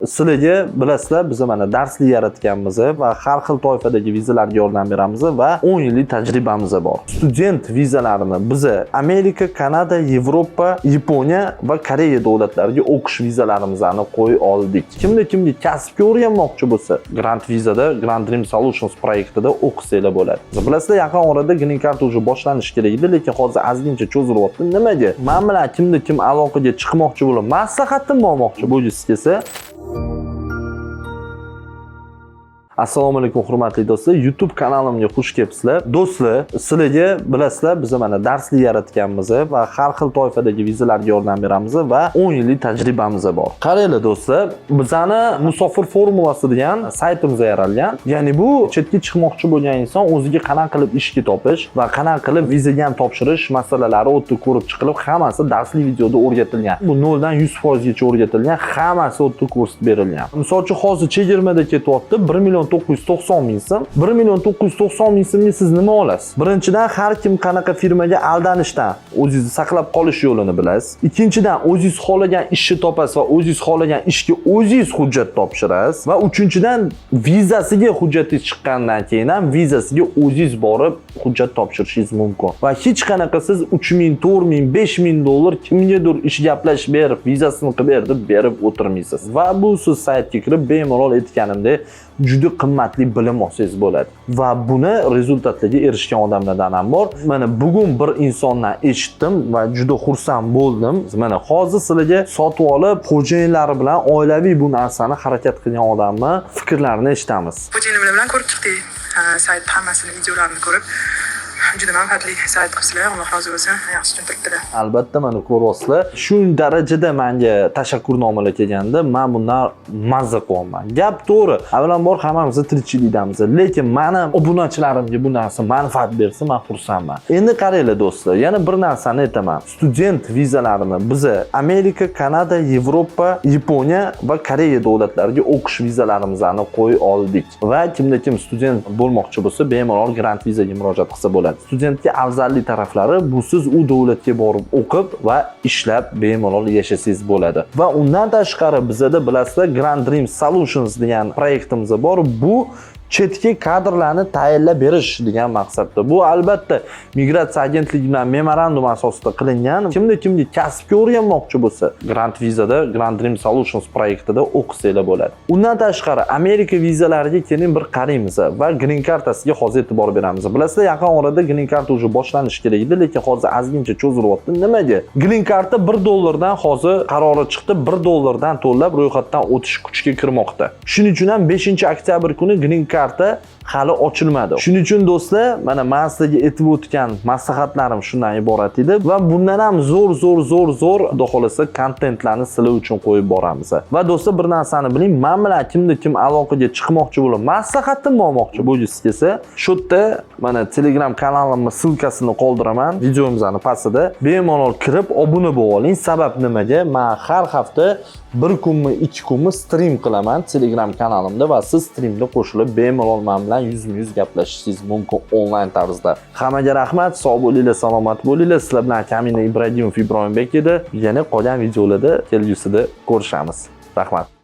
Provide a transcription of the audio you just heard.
Sizlarga bilasizlar, biz mana darslik yaratganmiz va har xil toifadagi vizalarga yordam beramiz va 10 yillik tajribamiz bor. Student vizalarini biz Amerika, Kanada, Yevropa, Yaponiya va Koreya davlatlariga o'qish vizalarimizni qo'yib oldik. Kimda kasbga o'rganmoqchi bo'lsa, Grant Vizada Grand Dream Solutions proyektida o'qisanglar bo'ladi. Bilasizlar, yaqin orada green card уже boshlanishi kerak edi, lekin hozir ozgincha cho'zilyapti. Nimaga? Men bilan kim aloqaga chiqmoqchi bo'lib, maslahatim olmoqchi bo'lsangiz kelsa, Assalomu alaykum hurmatli do'stlar, YouTube kanalimga xush kelibsizlar. Do'stlar, sizlarga bilasizlar, biz mana darslik yaratganmiz va har xil toifadagi vizalarga yordam beramiz va 10 yillik tajribamiz bor. Qaranglar do'stlar, bizani musofir formulasi degan saytimiz yaralgan. Ya'ni bu chetga chiqmoqchi bo'lgan inson o'ziga qanaqa qilib ishga topish va qanaqa qilib vizaga ham topshirish masalalari o'tda ko'rib chiqilib, hammasi darsli videoda o'rgatilgan. Bu 0 dan 100% gacha o'rgatilgan, hammasi o'tda ko'rsatib berilgan. Misol uchun hozir chegirmada ketyapti 1,990,000 so'm. 1,990,000 so'mga siz nima olasiz? Birinchidan, har kim qanaqa firmaga aldanishdan o'zingizni saqlab qolish yo'lini bilasiz. Ikkinchidan, o'zingiz xohlagan ishni topasiz va o'zingiz xohlagan ishga o'zingiz hujjat topshirasiz va uchinchidan, vizasiga hujjatingiz chiqqandan keyin ham vizasiga o'zingiz borib hujjat topshirishingiz mumkin. Va hech qanaqa siz 3,000, 4,000, 5,000 dollar kimgadir ish gaplashib berib, vizasini qilib ber deb berib o'tirmaysiz. Va bu siz saytga kirib bemalol aytganimdek juda qimmatli bilim olsangiz bo'ladi. Va buni rezultatlarga erishgan odamlardan ham bor. Mana bugun bir insondan eshitdim va juda xursand bo'ldim. Mana hozir sizlarga sotib olib, xo'jayinlari bilan oilaviy bu narsani harakat qilgan odamni fikrlarini eshitamiz. Xo'jayinim bilan ko'rib chiqdik. Sayt hammasini videolarini ko'rib juda manfaatli sayt qilibsizlar. Alloh rozi bo'lsin. Yaxshi tushuntiribdilar. Albatta, mana ko'ryapsizlar. Shu darajada menga tashakkurnomalar kelganda, men bundan mazza qilyapman. Gap to'g'ri. Avvalambor hammamiz tirikchilikdamiz, lekin meni obunachilarimga bu narsa manfaat bersa, men xursandman. Endi qaranglar do'stlar, yana bir narsani aytaman. Student vizalarini biz Amerika, Kanada, Yevropa, Yaponiya va Koreya davlatlariga o'qish vizalarimizni qo'yib oldik. Va kim student bo'lmoqchi bo'lsa, bemalol Grant Vizaga murojaat qilsa bo'ladi. Studentga afzallik taraflari bu siz u davlatga borib o'qib va ishlab bemalol yashasangiz bo'ladi. Va undan tashqari bizda bilasizlar Grand Dream Solutions degan proyektimiz bor. Bu chetga kadrlarni tayyorlab berish degan maqsadda. Bu albatta migratsiya agentligi bilan memorandum asosida qilingan. Kimda kasbga o'rganmoqchi bo'lsa, Grant Vizada Grand Dream Solutions proyektida o'qisanglar bo'ladi. Undan tashqari Amerika vizalariga keling bir qaraymiz va green kartasiga hozir e'tibor beramiz. Bilasizlar, yaqin orada green card уже boshlanishi kerak edi, lekin hozir ozgincha cho'zilyapti. Nimaga? Green karta $1 dan hozir qarori chiqdi, $1 to'lab ro'yxatdan o'tish kuchga kirmoqda. Shuning uchun ham 5-oktyabr kuni green karta hali ochilmadi. Shuning uchun do'stlar, mana men sizlarga aytib o'tgan maslahatlarim shundan iborat edi va bundan ham zo'r xudo xolasa kontentlarni sizlar uchun qo'yib boramiz. Va do'stlar, bir narsani biling, men bilan kim aloqaga chiqmoqchi bo'lib, maslahatim olmoqchi bo'lsangiz kelsa, shu yerda mana Telegram kanalimning silkasini qoldiraman, videomizning pastida bemalol kirib obuna bo'lib oling. Sabab nimaga? Men har hafta 1 kunmi 2 kunmi stream qilaman Telegram kanalimda va siz streamda qo'shilib bemalol men bilan yuzma-yuz gaplashishingiz mumkin onlayn tarzda. Hammaga rahmat, sog' bo'linglar, salomat bo'linglar. Sizlar bilan Kamina Ibrohimbek edi. Yana qolgan videolarda kelgusida ko'rishamiz. Rahmat.